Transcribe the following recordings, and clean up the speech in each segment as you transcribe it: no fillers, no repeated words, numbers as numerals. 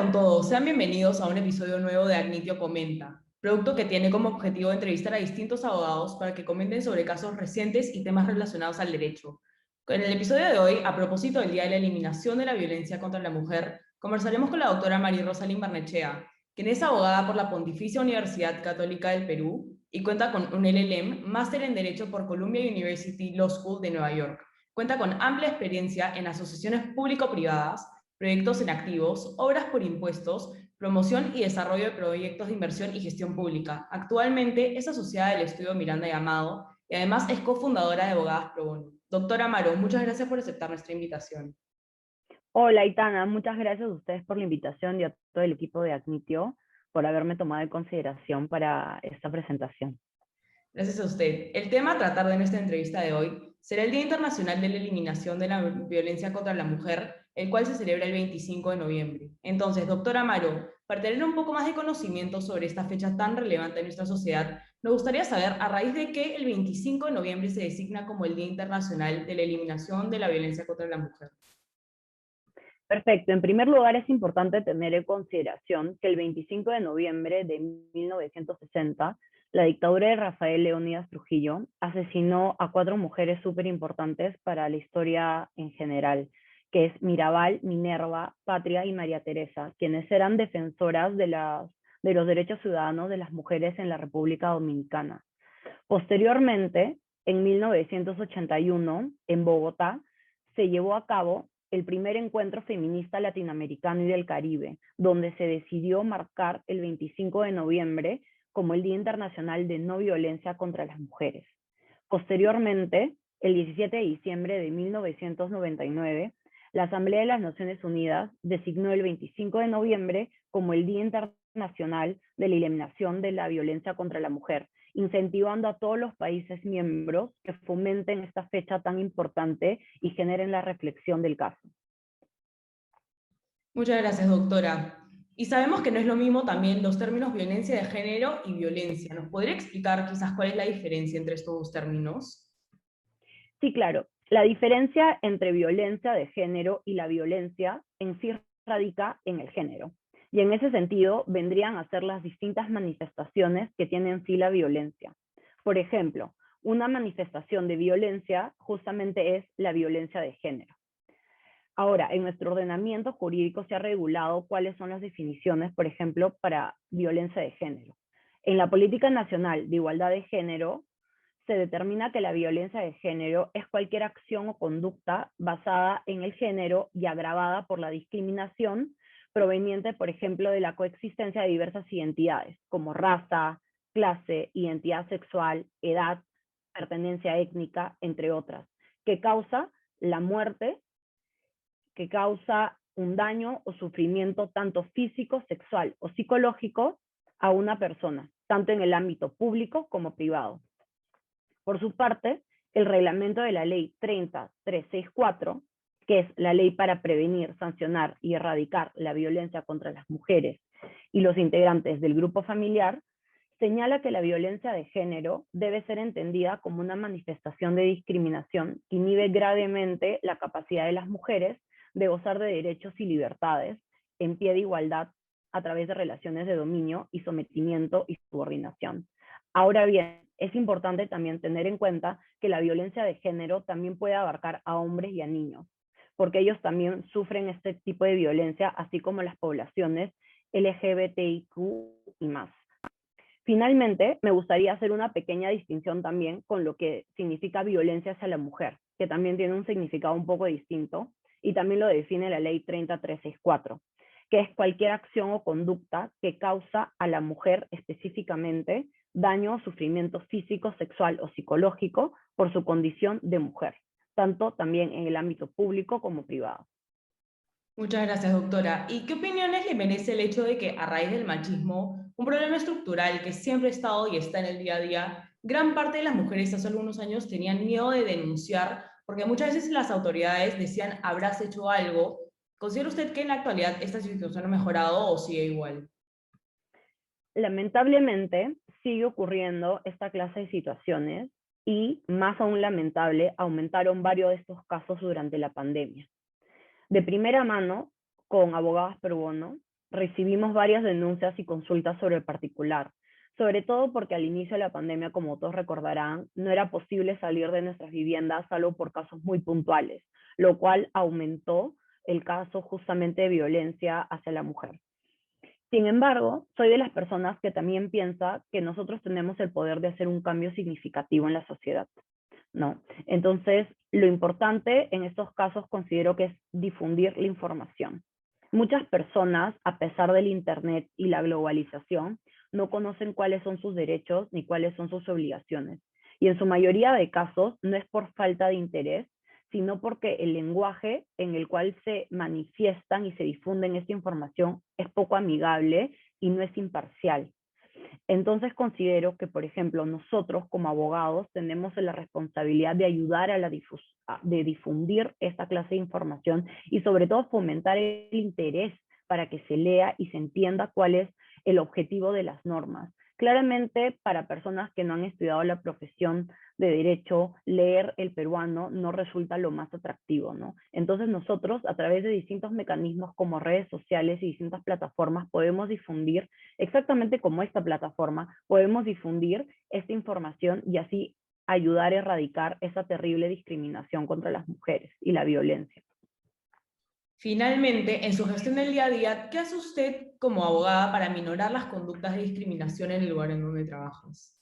con todos, sean bienvenidos a un episodio nuevo de Agnitio Comenta, producto que tiene como objetivo entrevistar a distintos abogados para que comenten sobre casos recientes y temas relacionados al derecho. En el episodio de hoy, a propósito del Día de la Eliminación de la Violencia contra la Mujer, conversaremos con la doctora María Rosalín Barnechea, quien es abogada por la Pontificia Universidad Católica del Perú y cuenta con un LLM, máster en Derecho por Columbia University Law School de Nueva York. Cuenta con amplia experiencia en asociaciones público-privadas, proyectos en activos, obras por impuestos, promoción y desarrollo de proyectos de inversión y gestión pública. Actualmente es asociada del estudio Miranda y Amado y además es cofundadora de Abogadas Pro Bono. Doctora Amaro, muchas gracias por aceptar nuestra invitación. Hola, Itana, muchas gracias a ustedes por la invitación y a todo el equipo de Agnitio por haberme tomado en consideración para esta presentación. Gracias a usted. El tema a tratar de nuestra entrevista de hoy será el Día Internacional de la Eliminación de la Violencia contra la Mujer, el cual se celebra el 25 de noviembre. Entonces, doctora Amaro, para tener un poco más de conocimiento sobre esta fecha tan relevante en nuestra sociedad, nos gustaría saber a raíz de qué el 25 de noviembre se designa como el Día Internacional de la Eliminación de la Violencia contra la Mujer. Perfecto. En primer lugar, es importante tener en consideración que el 25 de noviembre de 1960, la dictadura de Rafael Leónidas Trujillo asesinó a 4 mujeres súper importantes para la historia en general, que es Mirabal, Minerva, Patria y María Teresa, quienes eran defensoras de los derechos ciudadanos de las mujeres en la República Dominicana. Posteriormente, en 1981, en Bogotá, se llevó a cabo el primer encuentro feminista latinoamericano y del Caribe, donde se decidió marcar el 25 de noviembre como el Día Internacional de No Violencia contra las Mujeres. Posteriormente, el 17 de diciembre de 1999, la Asamblea de las Naciones Unidas designó el 25 de noviembre como el Día Internacional de la Eliminación de la Violencia contra la Mujer, incentivando a todos los países miembros que fomenten esta fecha tan importante y generen la reflexión del caso. Muchas gracias, doctora. Y sabemos que no es lo mismo también los términos violencia de género y violencia. ¿Nos podría explicar quizás cuál es la diferencia entre estos dos términos? Sí, claro. La diferencia entre violencia de género y la violencia en sí radica en el género. Y en ese sentido vendrían a ser las distintas manifestaciones que tiene en sí la violencia. Por ejemplo, una manifestación de violencia justamente es la violencia de género. Ahora, en nuestro ordenamiento jurídico se ha regulado cuáles son las definiciones, por ejemplo, para violencia de género. En la Política Nacional de Igualdad de Género, se determina que la violencia de género es cualquier acción o conducta basada en el género y agravada por la discriminación proveniente, por ejemplo, de la coexistencia de diversas identidades, como raza, clase, identidad sexual, edad, pertenencia étnica, entre otras, que causa la muerte, que causa un daño o sufrimiento tanto físico, sexual o psicológico a una persona, tanto en el ámbito público como privado. Por su parte, el reglamento de la Ley 30364, que es la ley para prevenir, sancionar y erradicar la violencia contra las mujeres y los integrantes del grupo familiar, señala que la violencia de género debe ser entendida como una manifestación de discriminación que inhibe gravemente la capacidad de las mujeres de gozar de derechos y libertades en pie de igualdad a través de relaciones de dominio y sometimiento y subordinación. Ahora bien, es importante también tener en cuenta que la violencia de género también puede abarcar a hombres y a niños, porque ellos también sufren este tipo de violencia, así como las poblaciones LGBTIQ y más. Finalmente, me gustaría hacer una pequeña distinción también con lo que significa violencia hacia la mujer, que también tiene un significado un poco distinto, y también lo define la ley 30364, que es cualquier acción o conducta que causa a la mujer específicamente daño o sufrimiento físico, sexual o psicológico por su condición de mujer, tanto también en el ámbito público como privado. Muchas gracias, doctora. ¿Y qué opiniones le merece el hecho de que a raíz del machismo, un problema estructural que siempre ha estado y está en el día a día, gran parte de las mujeres hace algunos años tenían miedo de denunciar porque muchas veces las autoridades decían habrás hecho algo? ¿Considera usted que en la actualidad esta situación ha mejorado o sigue igual? Lamentablemente sigue ocurriendo esta clase de situaciones y, más aún lamentable, aumentaron varios de estos casos durante la pandemia. De primera mano, con Abogadas Pro Bono, recibimos varias denuncias y consultas sobre el particular, sobre todo porque al inicio de la pandemia, como todos recordarán, no era posible salir de nuestras viviendas salvo por casos muy puntuales, lo cual aumentó el caso justamente de violencia hacia la mujer. Sin embargo, soy de las personas que también piensa que nosotros tenemos el poder de hacer un cambio significativo en la sociedad, ¿no? Entonces, lo importante en estos casos considero que es difundir la información. Muchas personas, a pesar del Internet y la globalización, no conocen cuáles son sus derechos ni cuáles son sus obligaciones. Y en su mayoría de casos no es por falta de interés, sino porque el lenguaje en el cual se manifiestan y se difunden esta información es poco amigable y no es imparcial. Entonces considero que, por ejemplo, nosotros como abogados tenemos la responsabilidad de ayudar a de difundir esta clase de información y sobre todo fomentar el interés para que se lea y se entienda cuál es el objetivo de las normas. Claramente, para personas que no han estudiado la profesión de derecho, leer el peruano no resulta lo más atractivo, ¿no? Entonces nosotros, a través de distintos mecanismos como redes sociales y distintas plataformas, podemos difundir exactamente como esta plataforma, podemos difundir esta información y así ayudar a erradicar esa terrible discriminación contra las mujeres y la violencia. Finalmente, en su gestión del día a día, ¿qué hace usted como abogada para minorar las conductas de discriminación en el lugar en donde trabajas?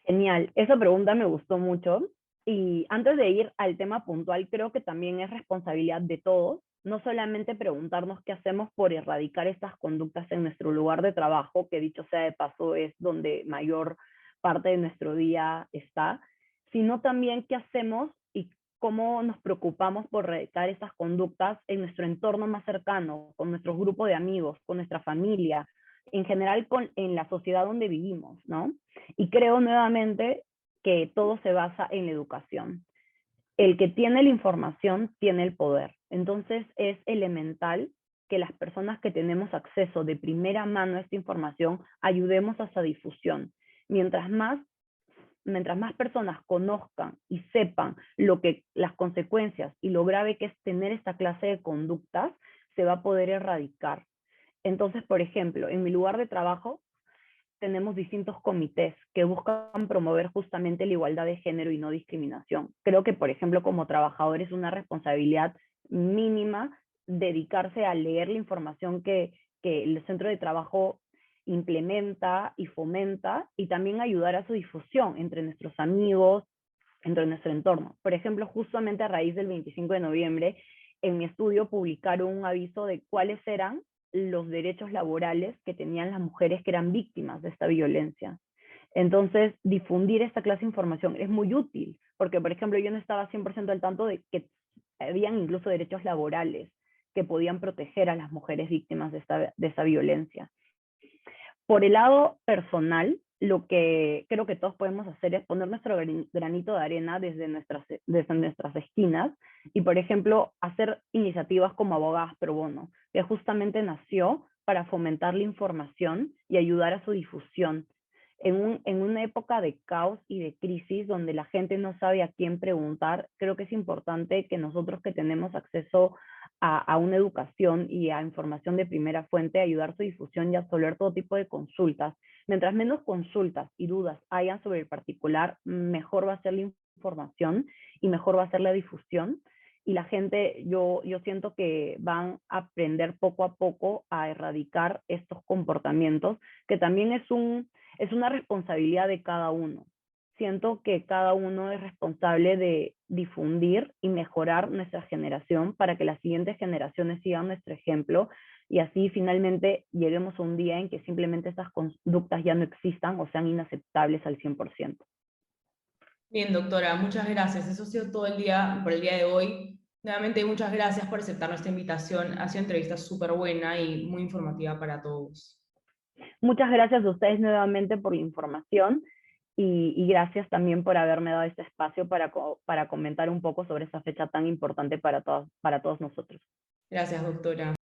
Genial, esa pregunta me gustó mucho. Y antes de ir al tema puntual, creo que también es responsabilidad de todos, no solamente preguntarnos qué hacemos por erradicar estas conductas en nuestro lugar de trabajo, que dicho sea de paso es donde mayor parte de nuestro día está, sino también qué hacemos y cómo nos preocupamos por erradicar estas conductas en nuestro entorno más cercano, con nuestros grupos de amigos, con nuestra familia, en general en la sociedad donde vivimos, ¿no? Y creo nuevamente que todo se basa en la educación. El que tiene la información tiene el poder. Entonces es elemental que las personas que tenemos acceso de primera mano a esta información ayudemos a esa difusión. Mientras más personas conozcan y sepan las consecuencias y lo grave que es tener esta clase de conductas, se va a poder erradicar. Entonces, por ejemplo, en mi lugar de trabajo tenemos distintos comités que buscan promover justamente la igualdad de género y no discriminación. Creo que, por ejemplo, como trabajador es una responsabilidad mínima dedicarse a leer la información que el centro de trabajo implementa y fomenta y también ayudar a su difusión entre nuestros amigos, entre nuestro entorno. Por ejemplo, justamente a raíz del 25 de noviembre, en mi estudio publicaron un aviso de cuáles eran los derechos laborales que tenían las mujeres que eran víctimas de esta violencia. Entonces, difundir esta clase de información es muy útil, porque, por ejemplo, yo no estaba 100% al tanto de que habían incluso derechos laborales que podían proteger a las mujeres víctimas de esta violencia. Por el lado personal, lo que creo que todos podemos hacer es poner nuestro granito de arena desde nuestras esquinas y, por ejemplo, hacer iniciativas como Abogadas Pro Bono, que justamente nació para fomentar la información y ayudar a su difusión. En una época de caos y de crisis donde la gente no sabe a quién preguntar, creo que es importante que nosotros que tenemos acceso a una educación y a información de primera fuente, ayudar a su difusión y a resolver todo tipo de consultas. Mientras menos consultas y dudas hayan sobre el particular, mejor va a ser la información y mejor va a ser la difusión. Y la gente, yo siento que van a aprender poco a poco a erradicar estos comportamientos, que también es una responsabilidad de cada uno. Siento que cada uno es responsable de difundir y mejorar nuestra generación para que las siguientes generaciones sigan nuestro ejemplo y así finalmente lleguemos a un día en que simplemente estas conductas ya no existan o sean inaceptables al 100%. Bien, doctora, muchas gracias. Eso ha sido todo el día por el día de hoy. Nuevamente, muchas gracias por aceptar nuestra invitación. Ha sido una entrevista súper buena y muy informativa para todos. Muchas gracias a ustedes nuevamente por la información y gracias también por haberme dado este espacio para comentar un poco sobre esta fecha tan importante para todos nosotros. Gracias, doctora.